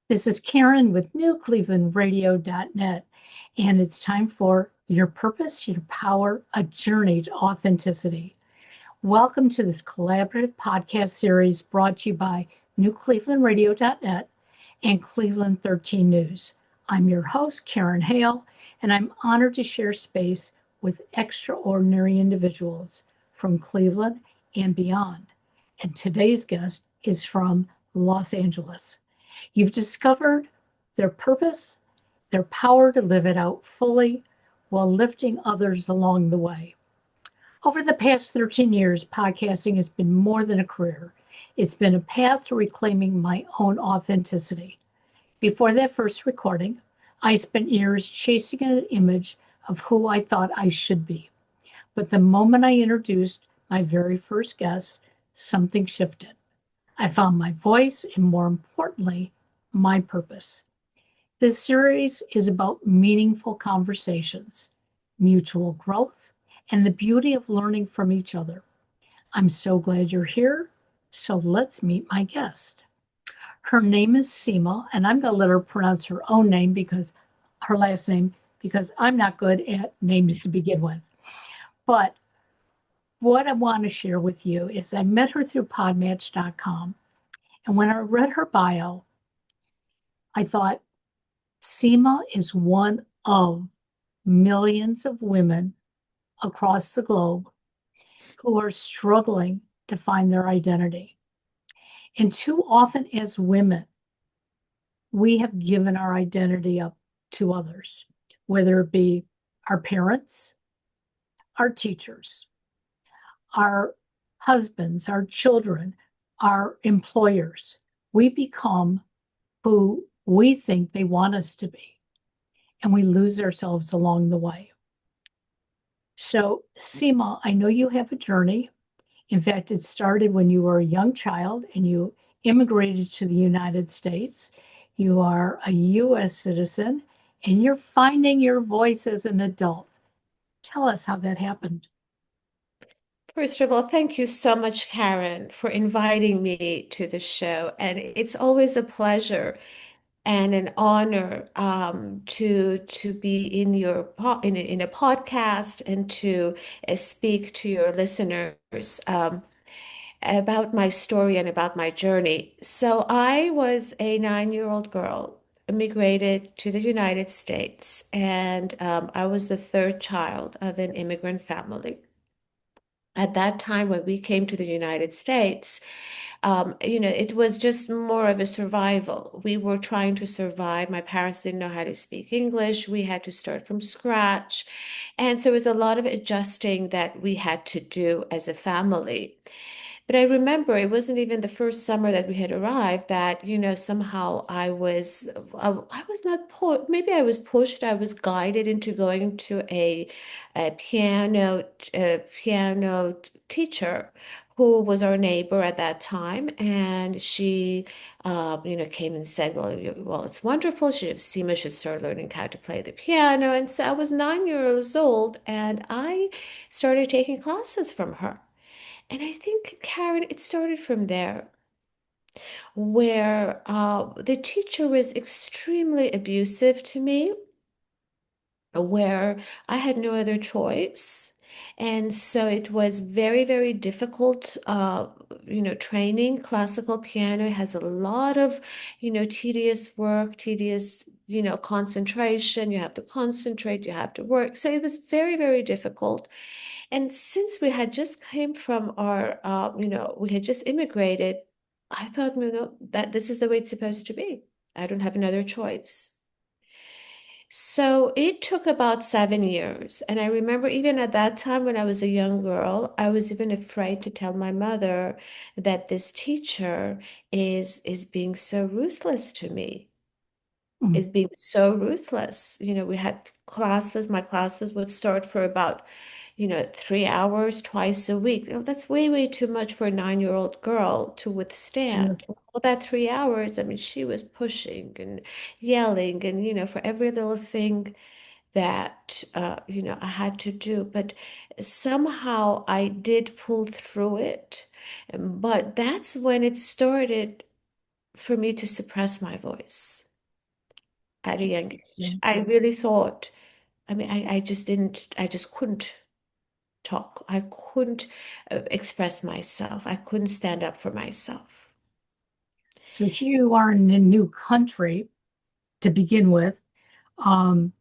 This is Karen with NewClevelandRadio.net, and it's time for Your Purpose, Your Power, a Journey to Authenticity. Welcome to this collaborative podcast series brought to you by NewClevelandRadio.net and Cleveland 13 News. I'm your host, Karen Hale, and I'm honored to share space with extraordinary individuals from Cleveland and beyond. And today's guest is from Los Angeles. You've discovered their purpose, their power to live it out fully while lifting others along the way. Over the past 13 years, podcasting has been more than a career. It's been a path to reclaiming my own authenticity. Before that first recording, I spent years chasing an image of who I thought I should be. But the moment I introduced my very first guest, something shifted. I found my voice and, more importantly, my purpose. This series is about meaningful conversations, mutual growth, and the beauty of learning from each other. I'm so glad you're here, so let's meet my guest. Her name is Sima, and I'm going to let her pronounce her own name because her last name, because I'm not good at names to begin with. But what I want to share with you is I met her through podmatch.com. And when I read her bio, I thought, Sima is one of millions of women across the globe who are struggling to find their identity. And too often, as women, we have given our identity up to others, whether it be our parents, our teachers, our husbands, our children, our employers. We become who we think they want us to be, and we lose ourselves along the way. So, Sima, I know you have a journey. In fact, it started when you were a young child and you immigrated to the United States. You are a U.S. citizen and you're finding your voice as an adult. Tell us how that happened. First of all, thank you so much, Karen, for inviting me to the show. And it's always a pleasure and an honor to be in your in a podcast and to speak to your listeners about my story and about my journey. So I was a 9-year-old girl, immigrated to the United States, and I was the third child of an immigrant family. At that time, when we came to the United States, it was just more of a survival. We were trying to survive. My parents didn't know how to speak English. We had to start from scratch. And so it was a lot of adjusting that we had to do as a family. But I remember it wasn't even the first summer that we had arrived that, somehow I was not pushed, maybe I was pushed, I was guided into going to a piano teacher who was our neighbor at that time. And she, came and said, well, it's wonderful. Sima should start learning how to play the piano. And so I was 9 years old and I started taking classes from her. And I think, Karen, it started from there, where the teacher was extremely abusive to me, where I had no other choice. And so it was very, very difficult, training. Classical piano has a lot of, tedious work, tedious, concentration. You have to concentrate, you have to work. So it was very, very difficult. And since we had just came from we had just immigrated, I thought, that this is the way it's supposed to be. I don't have another choice. So it took about 7 years. And I remember even at that time when I was a young girl, I was even afraid to tell my mother that this teacher is being so ruthless to me, Mm. is being so ruthless. We had classes, my classes would start for about 3 hours twice a week. Oh, that's way, way too much for a 9-year-old girl to Sure. withstand. All that 3 hours, I mean, she was pushing and yelling and, for every little thing that, I had to do. But somehow I did pull through it. But that's when it started for me to suppress my voice at a young age. Interesting. I really thought, I just didn't, I just couldn't talk. I couldn't express myself. I couldn't stand up for myself. So here you are in a new country to begin with, um,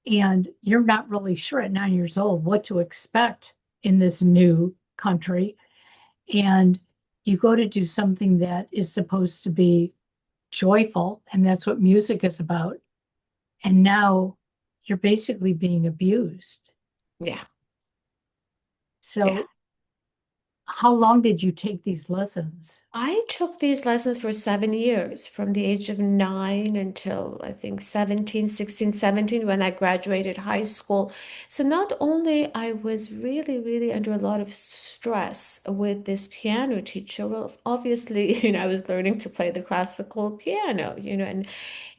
and you're not really sure at 9 years old what to expect in this new country. And you go to do something that is supposed to be joyful, and that's what music is about. And now you're basically being abused. Yeah, yeah. So, how long did you take these lessons? I took these lessons for 7 years, from the age of 9 until I think 17, 16, 17, when I graduated high school. So not only I was really, really under a lot of stress with this piano teacher, well, obviously, I was learning to play the classical piano, and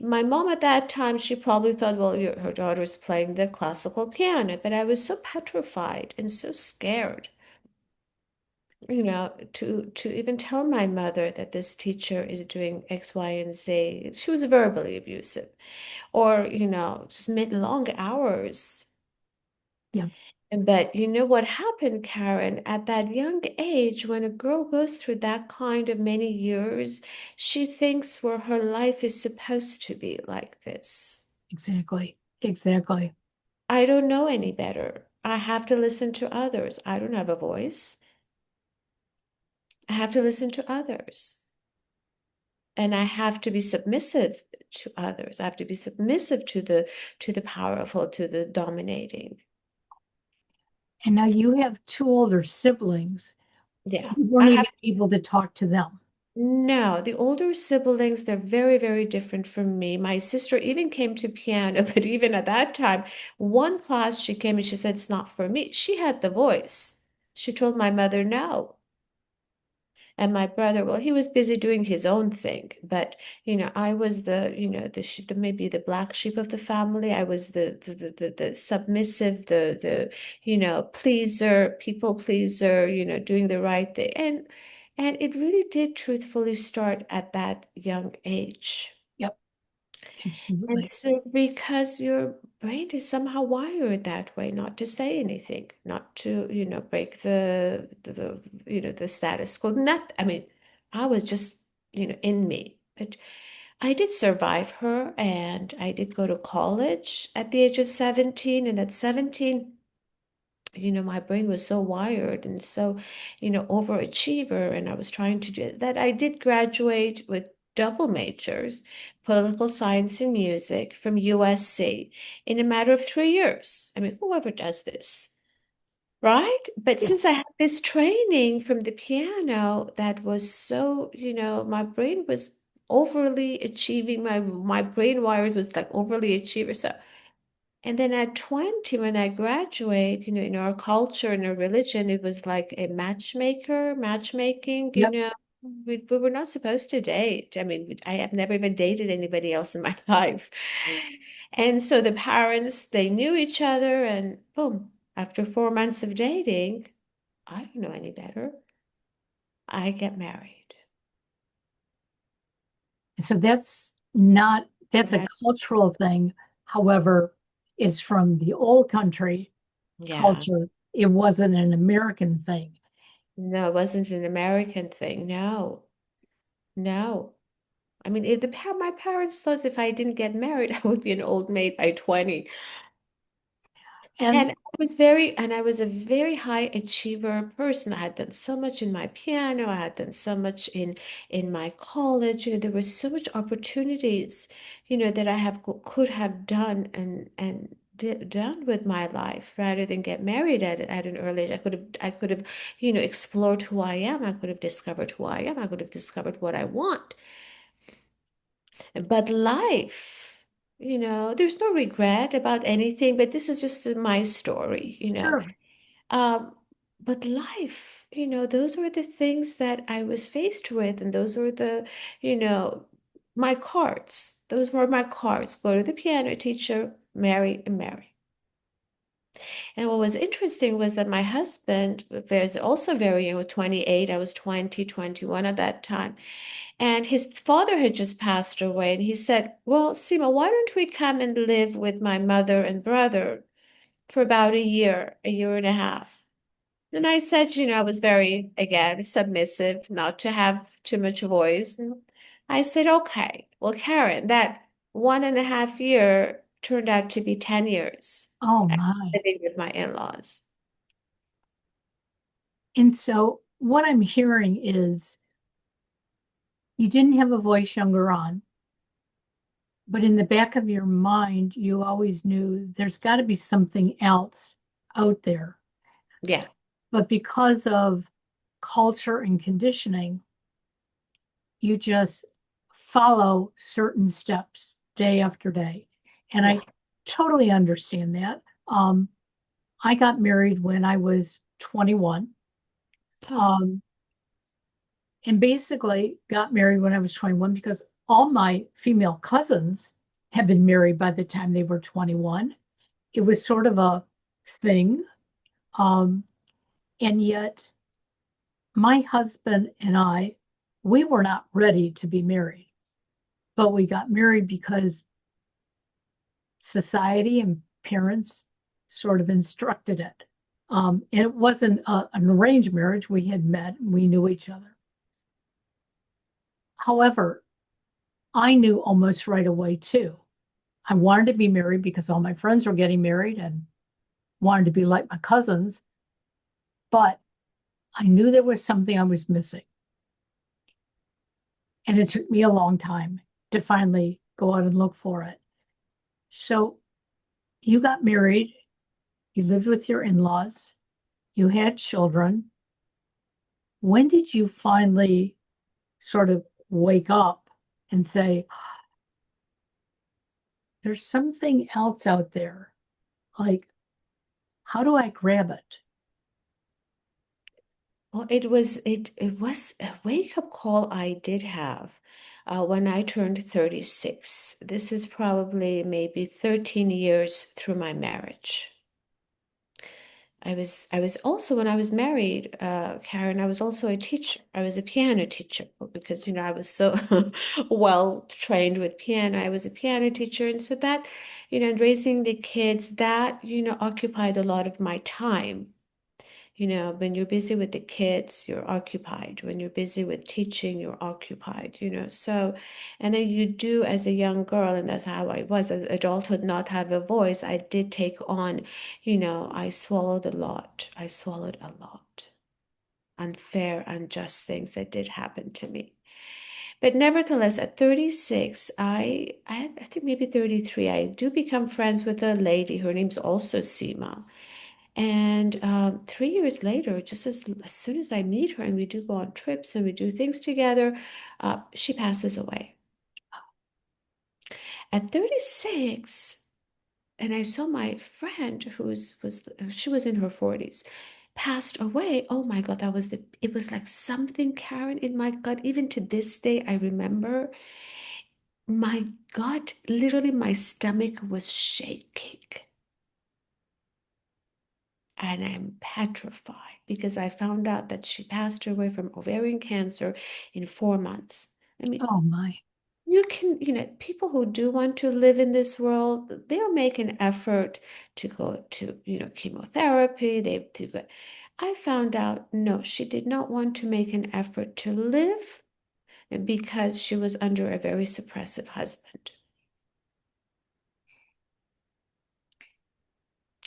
my mom at that time, she probably thought, well, her daughter's playing the classical piano, but I was so petrified and so scared, to even tell my mother that this teacher is doing X, Y, and Z. She was verbally abusive, or, just made long hours. Yeah, But you know what happened, Karen? At that young age, when a girl goes through that kind of many years, she thinks where her life is supposed to be like this. exactly. Exactly. I don't know any better. I have to listen to others. I don't have a voice. I have to listen to others. And I have to be submissive to others. I have to be submissive to the powerful, to the dominating. And now you have two older siblings. Yeah. You weren't I even have able to talk to them. no, the older siblings, they're very, very different from me. My sister even came to piano, but even at that time, one class she came and she said, it's not for me. She had the voice. She told my mother no. And my brother, well, he was busy doing his own thing, but I was the maybe the black sheep of the family. I was the submissive, the pleaser, people pleaser, doing the right thing. And it really did truthfully start at that young age. Yep, And absolutely. so, because your brain is somehow wired that way, not to say anything, not to, break the status quo. Not, I was just, in me. But I did survive her, and I did go to college at the age of 17. And at 17, my brain was so wired and so, overachiever, and I was trying to do that. I did graduate with double majors, political science and music from USC, in a matter of 3 years. Whoever does this, right? But Yeah, since I had this training from the piano that was so, my brain was overly achieving, my brain wires was like overly achiever. So and then at 20, when I graduate, in our culture, in our religion, it was like a matchmaking, yep. we were not supposed to date. I have never even dated anybody else in my life. And so the parents, they knew each other, and boom, after 4 months of dating, I don't know any better. I get married. So that's a Right? cultural thing. However, it's from the old country Yeah. culture. It wasn't an American thing. No, it wasn't an American thing. No, no. If my parents thought if I didn't get married, I would be an old maid by 20. And And I was a very high achiever person. I had done so much in my piano. I had done so much in my college. There were so much opportunities, that I could have done and done with my life rather than get married at an early age. I could have, explored who I am. I could have discovered who I am. I could have discovered what I want. But life, there's no regret about anything, but this is just my story. sure, Um, but life, those were the things that I was faced with, and those were you know, my cards. Those were my cards. Go to the piano teacher, marry and marry. And what was interesting was that my husband was also very young, 28. I was 20, 21 at that time. And his father had just passed away. And he said, well, Sima, why don't we come and live with my mother and brother for about a year and a half? And I said, I was very, again, submissive, not to have too much voice. And I said, okay. Well, Karen, that 1.5 year turned out to be 10 years Oh my. living with my in-laws. And so what I'm hearing is you didn't have a voice younger on, but in the back of your mind, you always knew there's got to be something else out there. Yeah, But because of culture and conditioning, you just follow certain steps day after day. And yeah. I totally understand that. I got married when I was 21. Oh, Um, and basically got married when I was 21 because all my female cousins had been married by the time they were 21. It was sort of a thing. Um, and yet, my husband and I, we were not ready to be married, but we got married because society and parents sort of instructed it. And it wasn't an arranged marriage. We had met, we knew each other. However, I knew almost right away too. I wanted to be married because all my friends were getting married and wanted to be like my cousins, but I knew there was something I was missing. And it took me a long time to finally go out and look for it. So you got married, you lived with your in laws, you had children. When did you finally sort of wake up and say, there's something else out there? Like, how do I grab it? well, it was a wake-up call I did have when I turned 36. This is probably maybe 13 years through my marriage. I was also when I was married, Karen, I was also a teacher. I was a piano teacher because I was so well trained with piano. I was a piano teacher, and so that, and raising the kids, that, occupied a lot of my time. When you're busy with the kids, you're occupied. When you're busy with teaching, you're occupied, So, and then you do as a young girl, and that's how I was, as adulthood, not have a voice. I did take on, I swallowed a lot. I swallowed a lot. Unfair, unjust things that did happen to me. But nevertheless, at 36, I think maybe 33, I do become friends with a lady. Her name's also Sima. And 3 years later, just as soon as I meet her and we do go on trips and we do things together, she passes away. At 36, and I saw my friend she was in her 40s, passed away. Oh my God, it was like something, Karen, in my gut. Even to this day, I remember my gut, literally my stomach was shaking. And I'm petrified because I found out that she passed away from ovarian cancer in 4 months. I mean, Oh my. you can, people who do want to live in this world, they'll make an effort to go to, chemotherapy. I found out, no, she did not want to make an effort to live because she was under a very suppressive husband.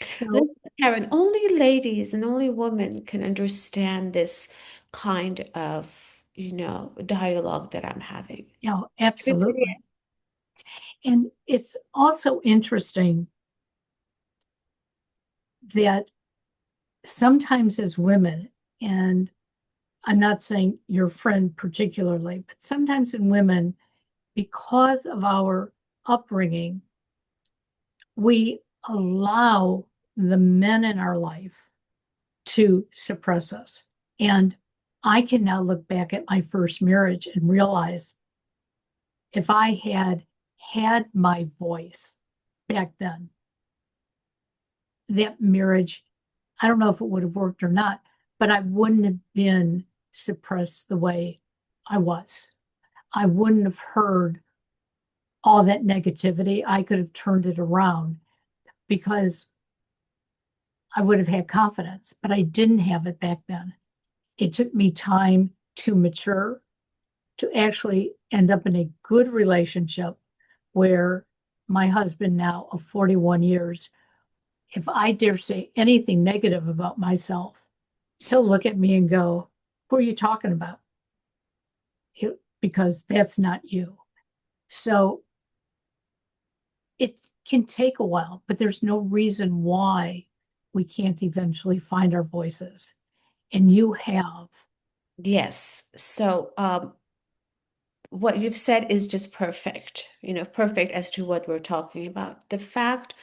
So, Listen, Karen, only ladies and only women can understand this kind of, dialogue that I'm having. Everybody, absolutely. And it's also interesting that sometimes as women, and I'm not saying your friend particularly, but sometimes in women, because of our upbringing, we allow the men in our life to suppress us. And I can now look back at my first marriage and realize if I had my voice back then, that marriage, I don't know if it would have worked or not, but I wouldn't have been suppressed the way I was. I wouldn't have heard all that negativity. I could have turned it around because I would have had confidence, but I didn't have it back then. It took me time to mature, to actually end up in a good relationship where my husband, now of 41 years, if I dare say anything negative about myself, he'll look at me and go, "Who are you talking about?" Because that's not you. So it can take a while, but there's no reason why we can't eventually find our voices. And you have. Yes. So, what you've said is just perfect, perfect as to what we're talking about. The fact,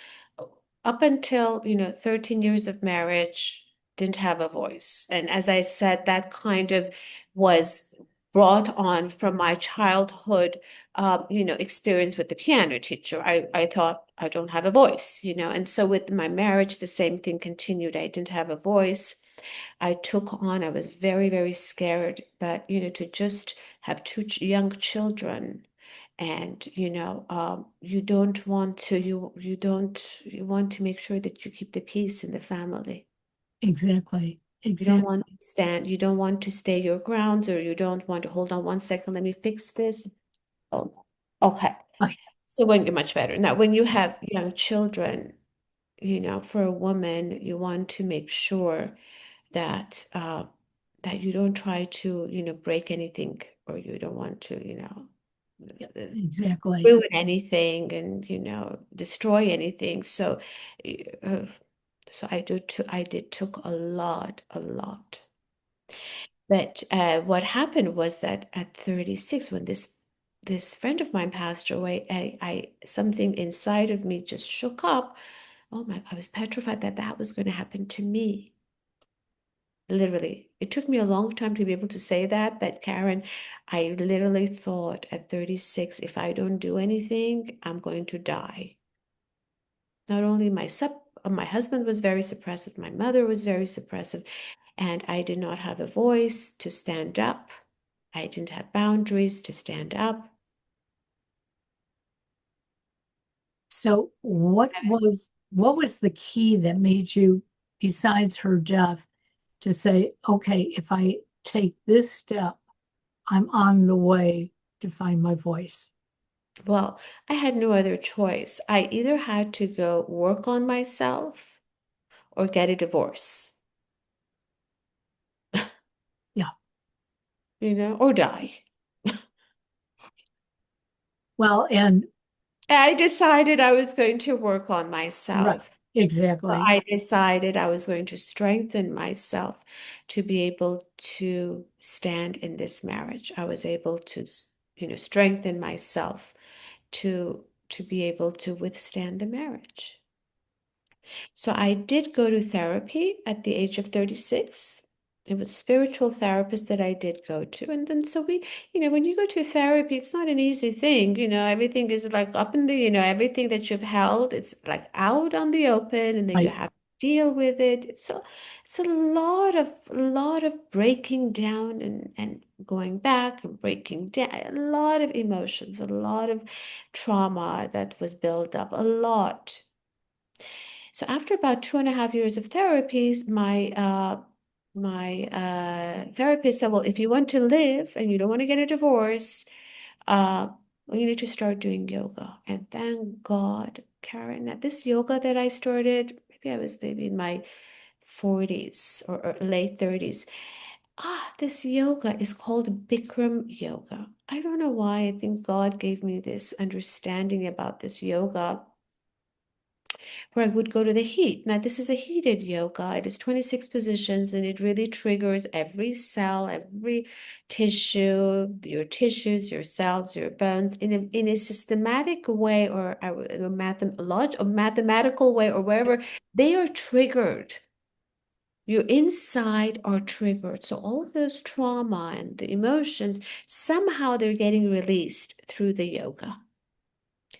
up until, 13 years of marriage, didn't have a voice. And as I said, that kind of was brought on from my childhood, experience with the piano teacher. I thought I don't have a voice, and so with my marriage, the same thing continued. I didn't have a voice. I was very, very scared, but to just have two young children, and you don't want to, you want to make sure that you keep the peace in the family. Exactly. You don't Exactly. want to stand, you don't want to stay your grounds, or you don't want to hold on 1 second, let me fix this. Oh, okay. So when you're much better. Now, when you have young children, for a woman, you want to make sure that that you don't try to, break anything, or you don't want to, Yeah, uh, exactly. ruin anything, and, destroy anything. So, uh, I did took a lot. But what happened was that at 36, when this friend of mine passed away, I something inside of me just shook up. Oh my, I was petrified that that was going to happen to me. Literally. It took me a long time to be able to say that, but Karen, I literally thought at 36, if I don't do anything, I'm going to die. Not only my husband was very suppressive, my mother was very suppressive, and I did not have a voice to stand up. I didn't have boundaries to stand up. So what was the key that made you, besides her death, to say, okay, if I take this step, I'm on the way to find my voice? Well, I had no other choice. I either had to go work on myself or get a divorce, Yeah. or die. Well, and I decided I was going to work on right, myself. So exactly. I decided I was going to strengthen myself to be able to stand in this marriage. I was able to, strengthen myself to be able to withstand the marriage. So I did go to therapy at the age of 36. It was spiritual therapist that I did go to. And then so when you go to therapy, it's not an easy thing. Everything is like up in the, everything that you've held, it's like out on the open, and then you Right. have to deal with it. It's a lot of breaking down, and going back and breaking down, a lot of emotions, a lot of trauma that was built up, a lot. So after about 2.5 years of therapies, my therapist said, "Well, if you want to live and you don't want to get a divorce, uh, well, you need to start doing yoga." And thank God, Karen, that this yoga that I started, maybe I was maybe in my 40s, or late 30s. This yoga is called Bikram yoga. I don't know why. I think God gave me this understanding about this yoga, where I would go to the heat. Now, this is a heated yoga. It is 26 positions, and it really triggers every cell, every your tissues, your cells, your bones in a systematic way, or a mathematical way, or wherever they are triggered. Your inside are triggered. So all of those trauma and the emotions, somehow they're getting released through the yoga,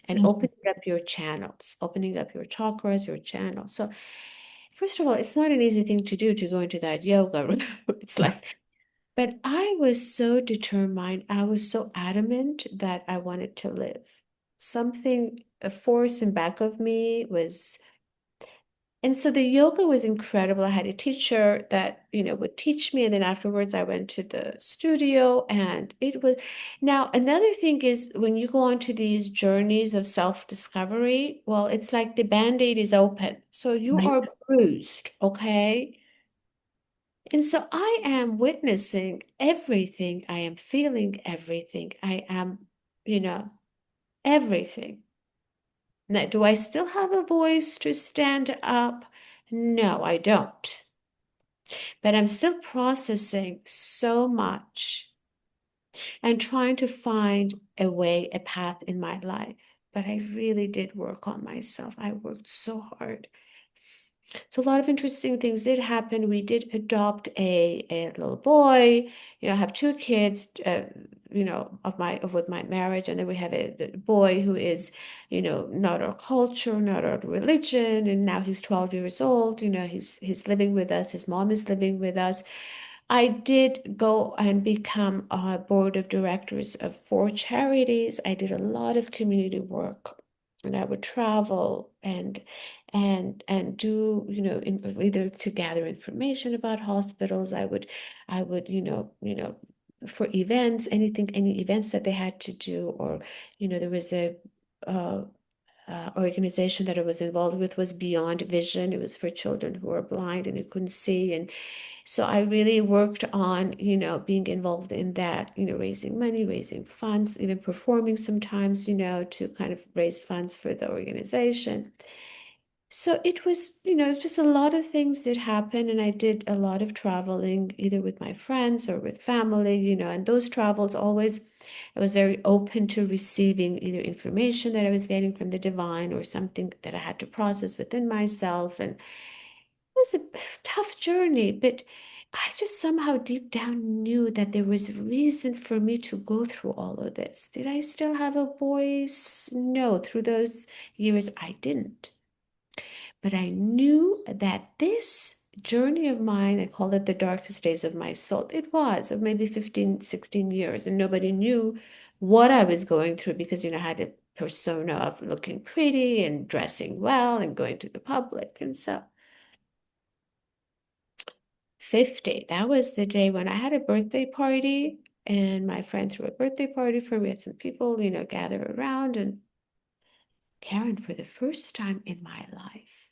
and Thank you. opening up your channels, opening up your chakras, your channels. So first of all, it's not an easy thing to do to go into that yoga room. It's like, but I was so determined. I was so adamant that I wanted to live. Something, a force in back of me was, and so the yoga was incredible. I had a teacher that, would teach me, and then afterwards I went to the studio, and it was, now another thing is when you go on to these journeys of self-discovery, well, it's like the band-aid is open. So you Right? are bruised, okay? And so I am witnessing everything. I am feeling everything. I am, you know, everything. Now, do I still have a voice to stand up? No, I don't. But I'm still processing so much and trying to find a way, a path in my life. But I really did work on myself. I worked so hard. So a lot of interesting things did happen. We did adopt a little boy. I have two kids, of with my marriage, and then we have a boy who is, not our culture, not our religion, and now he's 12 years old. He's living with us. His mom is living with us. I did go and become a board of directors of four charities. I did a lot of community work, and I would travel and do, either to gather information about hospitals. I would for events, any events that they had to do, or there was a uh, organization that I was involved with was Beyond Vision. It was for children who were blind and who couldn't see, and so I really worked on, being involved in that, raising money, raising funds, even performing sometimes, to kind of raise funds for the organization. So it was, just a lot of things did happen, and I did a lot of traveling, either with my friends or with family, and those travels always, I was very open to receiving either information that I was getting from the divine or something that I had to process within myself. And was a tough journey, but I just somehow deep down knew that there was a reason for me to go through all of this. Did I still have a voice? No, through those years, I didn't. But I knew that this journey of mine, I call it the darkest days of my soul. It was of maybe 15, 16 years, and nobody knew what I was going through because, I had a persona of looking pretty and dressing well and going to the public. And so 50. That was the day when I had a birthday party, and my friend threw a birthday party for me. We had some people, gather around. And Karen, for the first time in my life,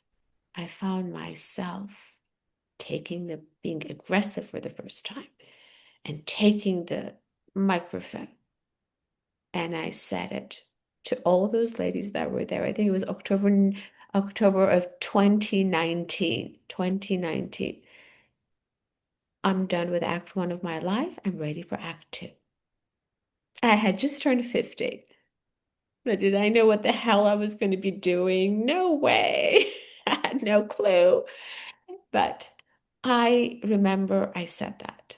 I found myself being aggressive for the first time and taking the microphone. And I said it to all those ladies that were there. I think it was October of 2019. 2019. I'm done with act one of my life. I'm ready for act two. I had just turned 50. But did I know what the hell I was going to be doing? No way. I had no clue. But I remember I said that.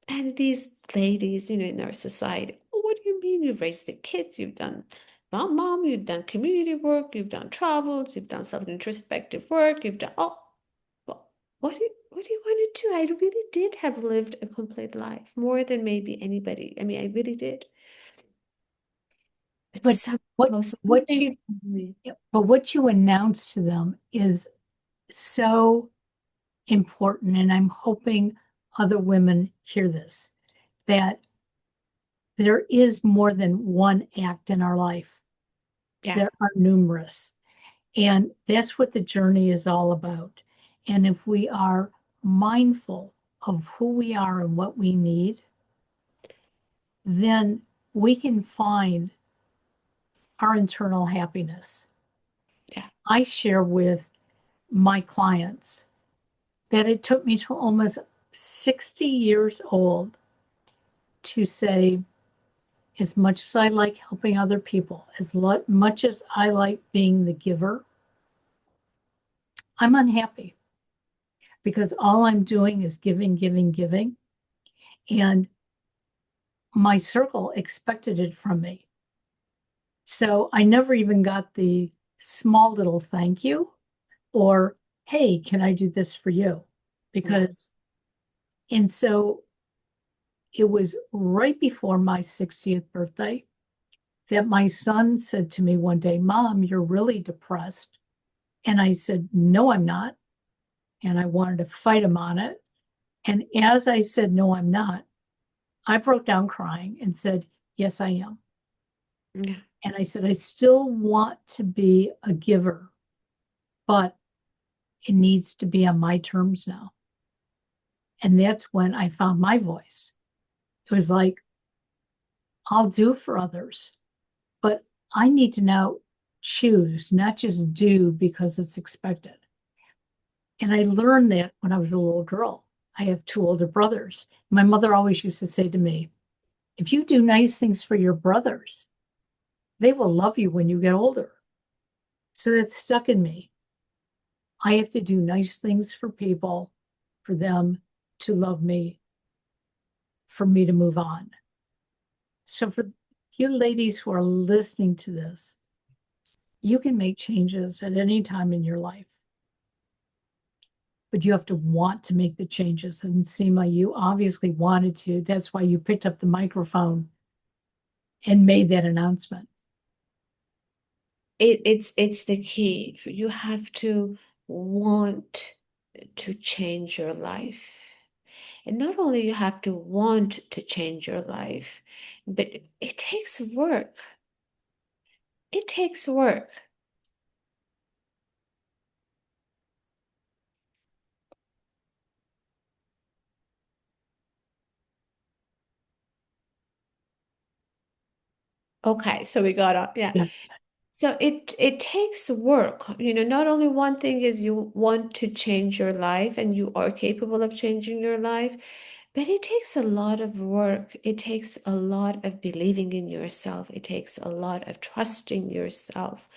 And these ladies, in our society, oh, what do you mean you've raised the kids? You've done mom, you've done community work, you've done travels, you've done self-introspective work, you've done, oh, well, what do you want to do? I really did have lived a complete life, more than maybe anybody. I mean, I really did. But But what somehow what something you told me, but what you announce to them is so important, and I'm hoping other women hear this, that there is more than one act in our life. yeah, There are numerous. And that's what the journey is all about. And if we are mindful of who we are and what we need, then we can find our internal happiness. yeah, I share with my clients that it took me to almost 60 years old to say, as much as I like helping other people, much as I like being the giver, I'm unhappy because all I'm doing is giving, giving, giving. And my circle expected it from me. So I never even got the small little thank you. or, hey, can I do this for you? Yeah. Because, and so it was right before my 60th birthday that my son said to me one day, Mom, you're really depressed. And I said, No, I'm not. And I wanted to fight him on it. And as I said, No, I'm not, I broke down crying and said, Yes, I am. Yeah. And I said, I still want to be a giver, but it needs to be on my terms now. And that's when I found my voice. It was like, I'll do for others, but I need to now choose, not just do because it's expected. And I learned that when I was a little girl. I have two older brothers. My mother always used to say to me, if you do nice things for your brothers, they will love you when you get older. So that stuck in me. I have to do nice things for people, for them to love me, for me to move on. So for you ladies who are listening to this, you can make changes at any time in your life, but you have to want to make the changes. And Sima, you obviously wanted to. That's why you picked up the microphone and made that announcement. It's the key. You have to want to change your life. And not only you have to want to change your life, but it takes work. It takes work. Okay, so we got up. Yeah. Yeah. So it takes work. Not only one thing is you want to change your life and you are capable of changing your life, but it takes a lot of work. It takes a lot of believing in yourself. It takes a lot of trusting yourself.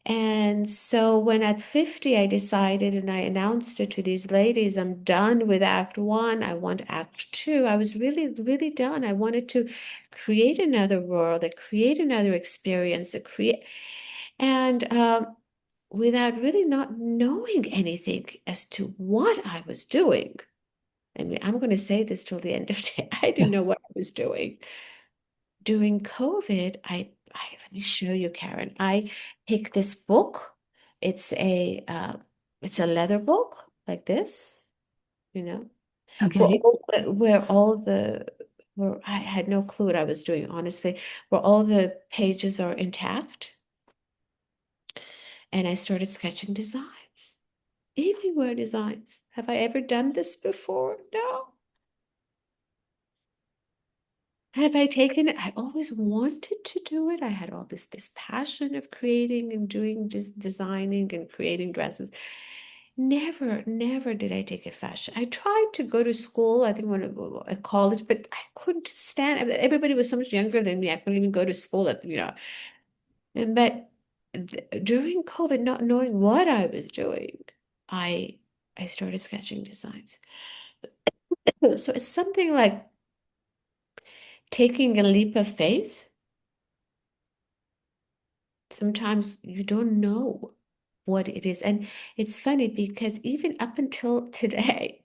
And so when at 50, I decided and I announced it to these ladies, I'm done with Act One. I want Act Two. I was really, really done. I wanted to create another world, create another experience, and without really not knowing anything as to what I was doing. I mean, I'm going to say this till the end of the day. I didn't know what I was doing. During COVID, let me show you, Karen. I picked this book. It's a it's a leather book like this, you know, where Okay. all, where all the where I had no clue what I was doing, honestly, where all the pages are intact. And I started sketching designs, evening wear designs. Have I ever done this before? No. Have I taken it? I always wanted to do it. I had all this passion of creating and doing just designing and creating dresses. Never did I take a fashion. I tried to go to school, I think when at college, but I couldn't stand. Everybody was so much younger than me. I couldn't even go to school And but during COVID, not knowing what I was doing, I I started sketching designs. So it's something like taking a leap of faith. Sometimes you don't know what it is. And it's funny because even up until today,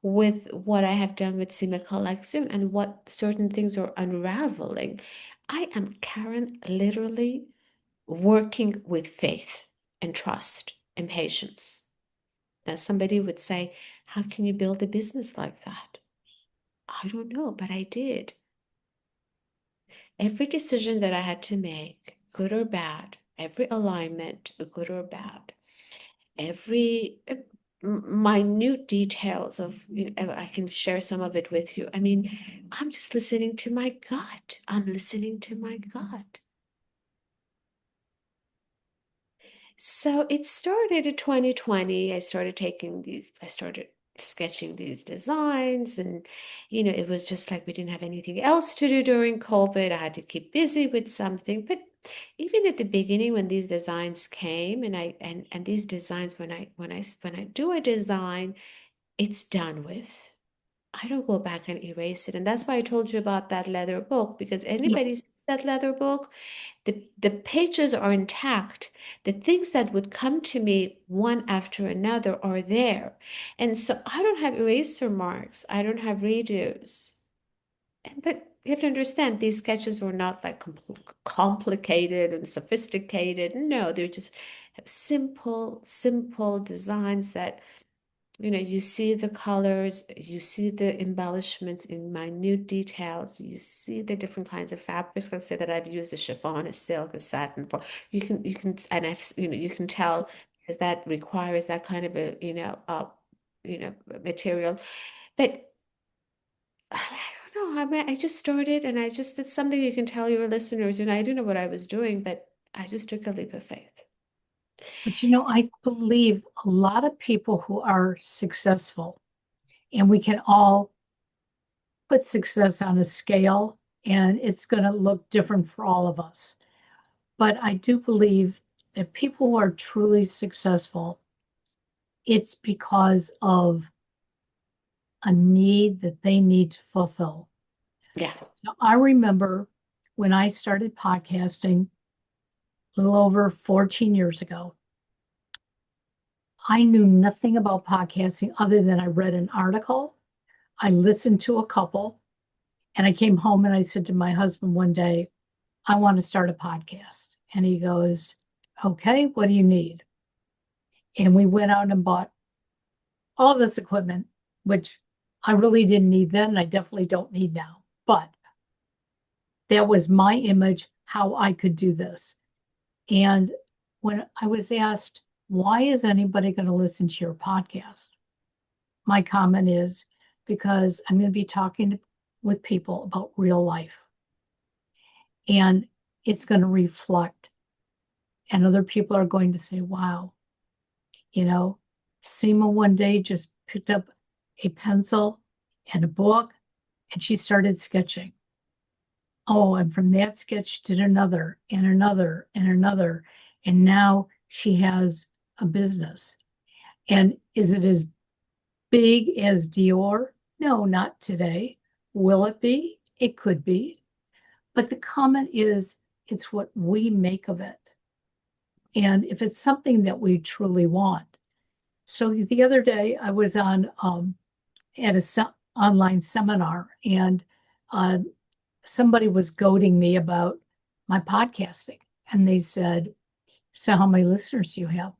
with what I have done with Sima Collezione and what certain things are unraveling, I am, Karen, literally working with faith and trust and patience. Now, somebody would say, how can you build a business like that? I don't know, but I did. Every decision that I had to make, good or bad, every alignment, good or bad, every minute details of, I can share some of it with you. I mean, I'm just listening to my gut. I'm listening to my gut. So it started in 2020. I started sketching these designs, and it was just like we didn't have anything else to do during COVID. I had to keep busy with something. But even at the beginning when these designs came, and these designs, when I do a design, it's done with. I don't go back and erase it. And that's why I told you about that leather book, because Yeah. anybody sees that leather book, the pages are intact. The things that would come to me one after another are there. And so I don't have eraser marks. I don't have redos. But you have to understand, these sketches were not like complicated and sophisticated. No, they're just simple designs that, you see the colors, you see the embellishments in minute details, you see the different kinds of fabrics. Let's say that I've used a chiffon, a silk, a satin. And you can tell because that requires that kind of a, material. But I don't know. I mean, I just started and it's something you can tell your listeners. I didn't know what I was doing, but I just took a leap of faith. But I believe a lot of people who are successful, and we can all put success on a scale, and it's going to look different for all of us. But I do believe that people who are truly successful, it's because of a need that they need to fulfill. Yeah. Now, I remember when I started podcasting a little over 14 years ago, I knew nothing about podcasting other than I read an article, I listened to a couple, and I came home and I said to my husband one day, I want to start a podcast. And he goes, okay, what do you need? And we went out and bought all this equipment, which I really didn't need then. And I definitely don't need now. But that was my image, how I could do this. And when I was asked, why is anybody going to listen to your podcast? My comment is because I'm going to be talking with people about real life. And it's going to reflect. And other people are going to say, wow, Sima one day just picked up a pencil and a book and she started sketching. Oh, and from that sketch did another and another and another. And now she has a business. And is it as big as Dior? No, not today. Will it be? It could be. But the comment is, it's what we make of it. And if it's something that we truly want. So the other day I was on at a online seminar, and uh, somebody was goading me about my podcasting. And they said, so how many listeners do you have?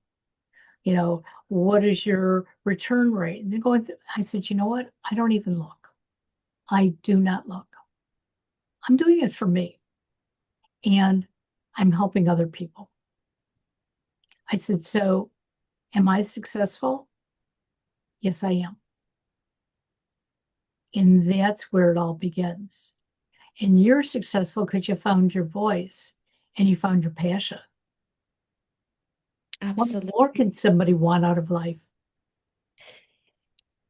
What is your return rate? And they're going through, I said, you know what? I don't even look. I do not look. I'm doing it for me. And I'm helping other people. I said, so am I successful? Yes, I am. And that's where it all begins. And you're successful because you found your voice and you found your passion. What more Absolutely. can somebody want out of life?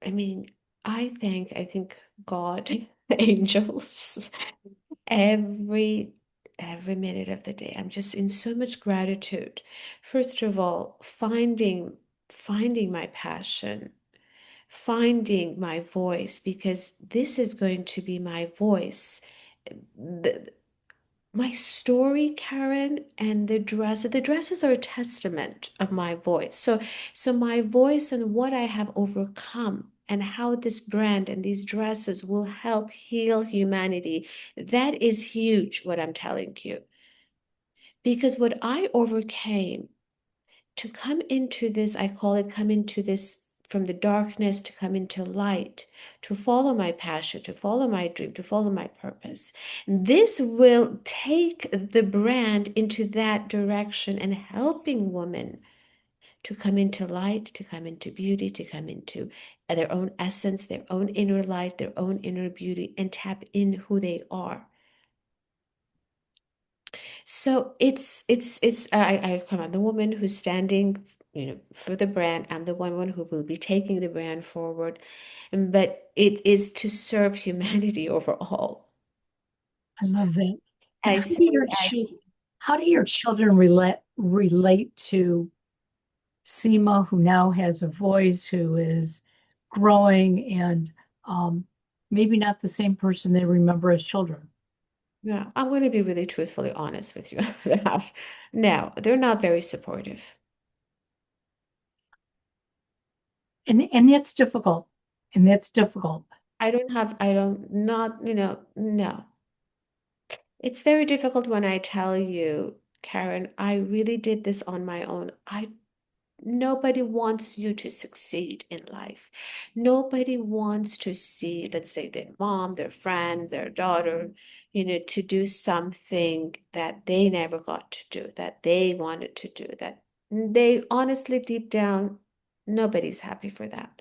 I mean, I think God, angels, every every minute of the day. I'm just in so much gratitude. First of all, finding my passion, finding my voice, because this is going to be my voice. The, my story, Karen, and the dresses are a testament of my voice. So my voice and what I have overcome and how this brand and these dresses will help heal humanity. That is huge, what I'm telling you. Because what I overcame to come into this, I call it come into this from the darkness to come into light, to follow my passion, to follow my dream, to follow my purpose. This will take the brand into that direction and helping women to come into light, to come into beauty, to come into their own essence, their own inner light, their own inner beauty, and tap in who they are. So I come on the woman who's standing, for the brand. I'm the one who will be taking the brand forward, but it is to serve humanity overall. I love that. And I say I how do your children relate to Sima, who now has a voice, who is growing and maybe not the same person they remember as children. Yeah, I'm going to be really truthfully honest with you on that. No, they're not very supportive. And that's difficult. And that's difficult. I don't, not, no. It's very difficult when I tell you, Karen, I really did this on my own. Nobody wants you to succeed in life. Nobody wants to see, let's say, their mom, their friend, their daughter, to do something that they never got to do, that they wanted to do, that they honestly, deep down, nobody's happy for that.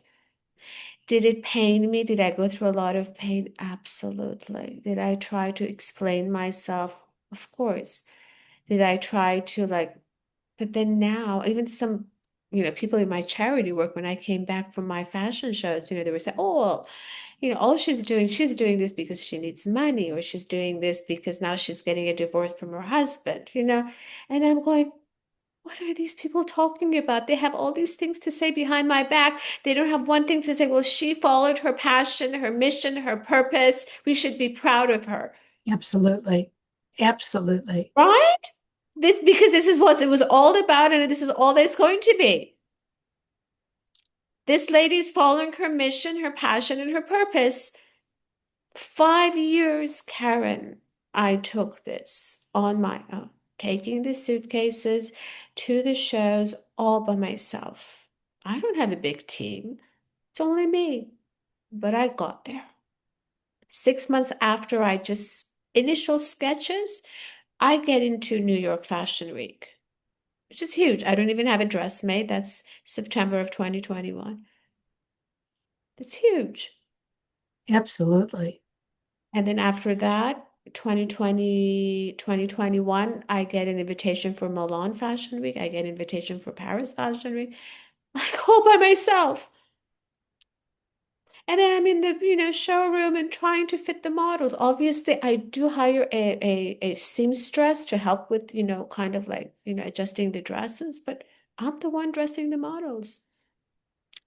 Did it pain me? Did I go through a lot of pain? Absolutely. Did I try to explain myself? Of course. Did I try to but then now, even some, people in my charity work, when I came back from my fashion shows, they were saying, oh, well, all she's doing this because she needs money, or she's doing this because now she's getting a divorce from her husband, And I'm going, what are these people talking about? They have all these things to say behind my back. They don't have one thing to say, well, she followed her passion, her mission, her purpose. We should be proud of her. Absolutely. Absolutely. Right? Because this is what it was all about, and this is all that it's going to be. This lady's following her mission, her passion, and her purpose. 5 years, Karen, I took this on my own, taking the suitcases to the shows all by myself. I don't have a big team. It's only me, but I got there. 6 months after I just initial sketches, I get into New York Fashion Week, which is huge. I don't even have a dress made. That's September of 2021. It's huge. Absolutely. And then after that, 2020, 2021, I get an invitation for Milan Fashion Week. I get an invitation for Paris Fashion Week. I go by myself. And then I'm in the, showroom and trying to fit the models. Obviously, I do hire a seamstress to help with, kind of adjusting the dresses, but I'm the one dressing the models.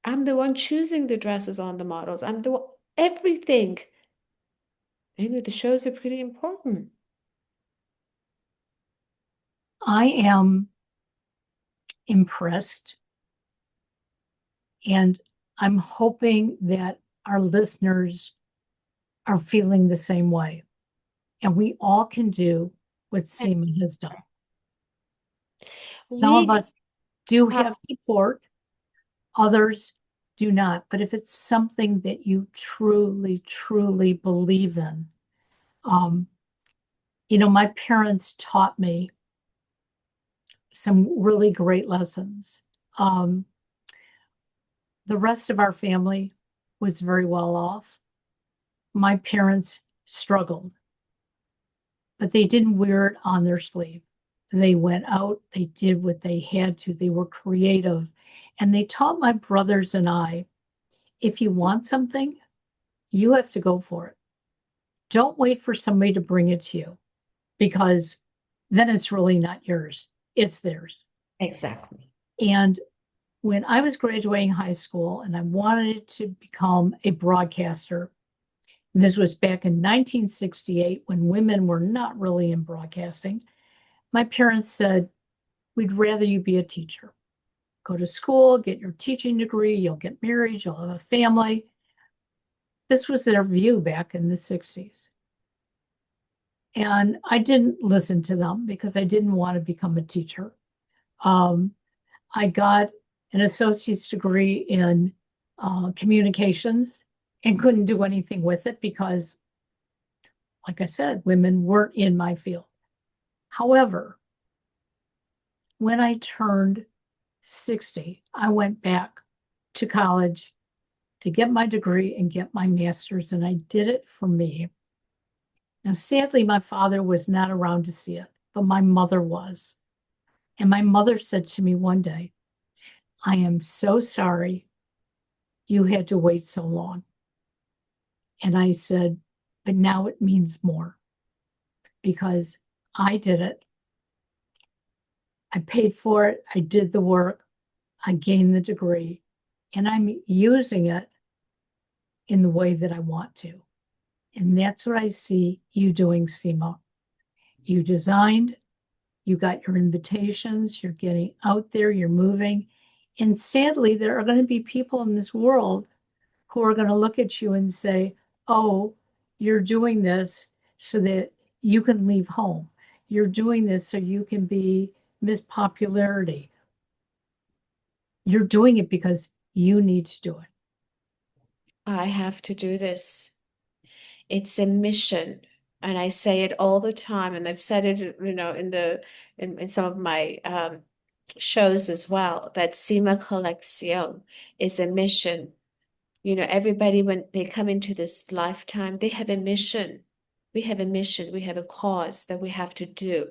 I'm the one choosing the dresses on the models. I'm the one, everything. The shows are pretty important. I am impressed, and I'm hoping that our listeners are feeling the same way. And we all can do what Sima has done. Some of We us do have have support, others do not. But if it's something that you truly, truly believe in, um, my parents taught me some really great lessons. Um, the rest of our family was very well off. My parents struggled, but they didn't wear it on their sleeve. They went out, they did what they had to, they were creative. And they taught my brothers and I, if you want something, you have to go for it. Don't wait for somebody to bring it to you, because then it's really not yours, it's theirs. exactly. And when I was graduating high school and I wanted to become a broadcaster, and this was back in 1968 when women were not really in broadcasting, my parents said, we'd rather you be a teacher. Go to school, get your teaching degree, you'll get married, you'll have a family. This was their view back in the 60s. And I didn't listen to them because I didn't want to become a teacher. I got an associate's degree in communications and couldn't do anything with it because, like I said, women weren't in my field. However, when I turned 60, I went back to college to get my degree and get my master's, and I did it for me. Now, sadly, my father was not around to see it, but my mother was. And my mother said to me one day, I am so sorry you had to wait so long. And I said, but now it means more because I did it. I paid for it. I did the work. I gained the degree, and I'm using it in the way that I want to. And that's what I see you doing, Sima. You designed, you got your invitations, you're getting out there, you're moving. And sadly, there are going to be people in this world who are going to look at you and say, oh, you're doing this so that you can leave home. You're doing this so you can be Miss Popularity. You're doing it because you need to do it. I have to do this. It's a mission. And I say it all the time. And I've said it, in some of my shows as well, that Sima Collezione is a mission. Everybody, when they come into this lifetime, they have a mission. We have a mission. We have a cause that we have to do.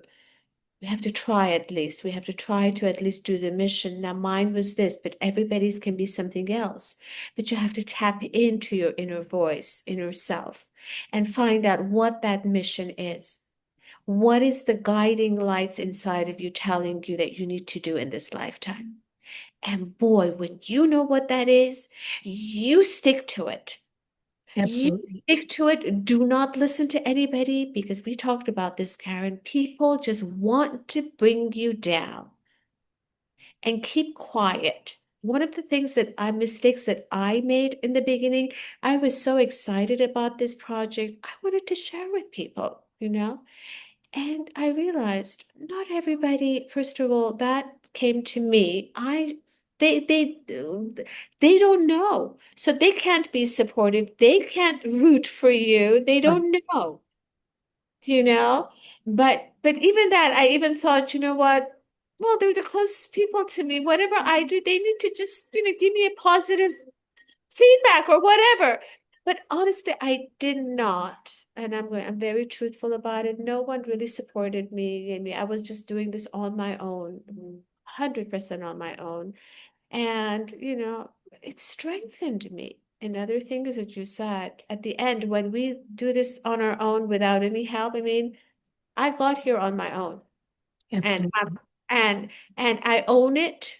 We have to try at least. We have to try to at least do the mission. Now, mine was this, but everybody's can be something else. But you have to tap into your inner voice, inner self, and find out what that mission is. What is the guiding lights inside of you telling you that you need to do in this lifetime? And boy, when you know what that is, you stick to it. You Absolutely. stick to it. Do not listen to anybody because we talked about this, Karen. People just want to bring you down and keep quiet. One of the mistakes that I made in the beginning, I was so excited about this project. I wanted to share with people. And I realized not everybody, first of all, that came to me. They don't know. So they can't be supportive. They can't root for you. They Right. don't know, you know? But even that, I even thought, you know what? Well, they're the closest people to me. Whatever I do, they need to just, give me a positive feedback or whatever. But honestly, I did not. And I'm very truthful about it. No one really supported me. I was just doing this on my own, 100% on my own. And, it strengthened me. Another thing is that you said at the end, when we do this on our own without any help, I got here on my own. And I'm Absolutely. and and I own it.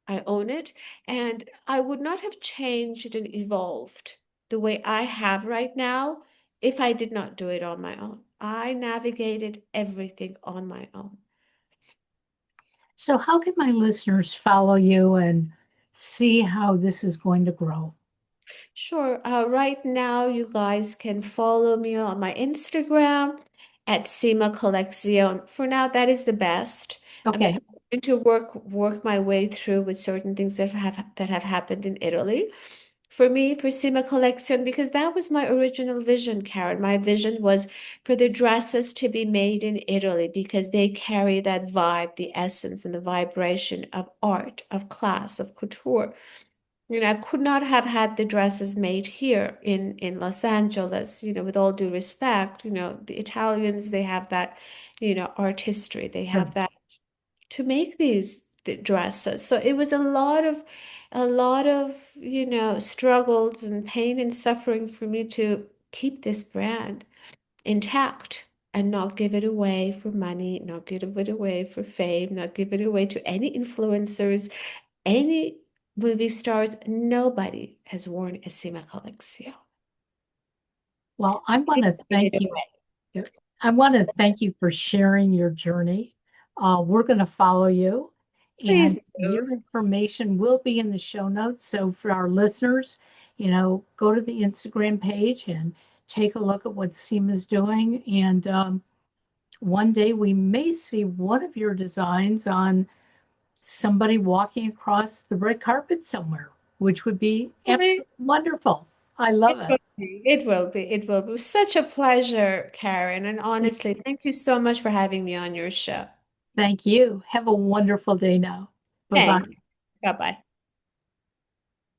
I own it. And I would not have changed and evolved the way I have right now if I did not do it on my own. I navigated everything on my own. So, how can my listeners follow you and see how this is going to grow? Sure. Right now, you guys can follow me on my Instagram at Sima Collezione. For now, that is the best. I'm Okay. still trying to work my way through with certain things that have happened in Italy. For me, for Sima Collection, because that was my original vision, Karen. My vision was for the dresses to be made in Italy because they carry that vibe, the essence and the vibration of art, of class, of couture. I could not have had the dresses made here in Los Angeles, with all due respect. The Italians, they have that, artistry. They Right. have that to make these dresses. So it was a lot of, struggles and pain and suffering for me to keep this brand intact and not give it away for money, not give it away for fame, not give it away to any influencers, any movie stars. Nobody has worn a Sima Collection. Well, I want Give to thank it you. away. I want to thank you for sharing your journey. We're going to follow you, and Please do. your information will be in the show notes. So, for our listeners, go to the Instagram page and take a look at what Seema's doing. And one day we may see one of your designs on somebody walking across the red carpet somewhere, which would be It absolutely wonderful. I love it. will be. It will be. It will be such a pleasure, Karen. And honestly, thank you so much for having me on your show. Thank you. Have a wonderful day now. Bye bye. Thank you. Bye-bye.